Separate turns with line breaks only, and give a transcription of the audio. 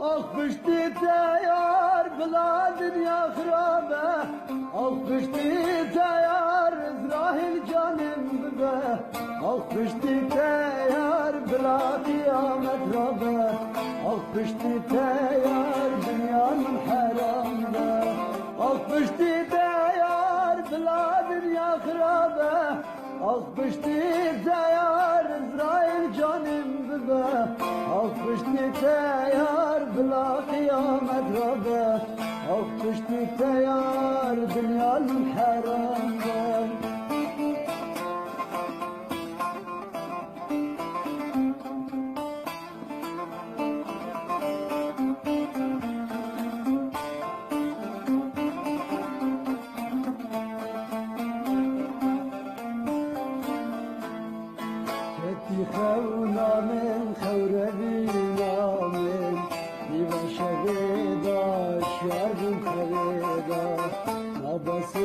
آخ پشتی تیار بلا دنیا خرابه آخ پشتی تیار اسرائیل جانم ببه آخ پشتی تیار بلا قیامت رابه آخ پشتی تیار دنیا من حرام به آخ پشتی تیار بلا دنیا خرابه آخ پشتی تیار اسرائیل جانم ببه آخ پشتی تیار بلا قیامت رابه آخ پشتی تیار دنیا من حرام به خونا من خوربی نامن دیو شبیدا شرم خریدا نبس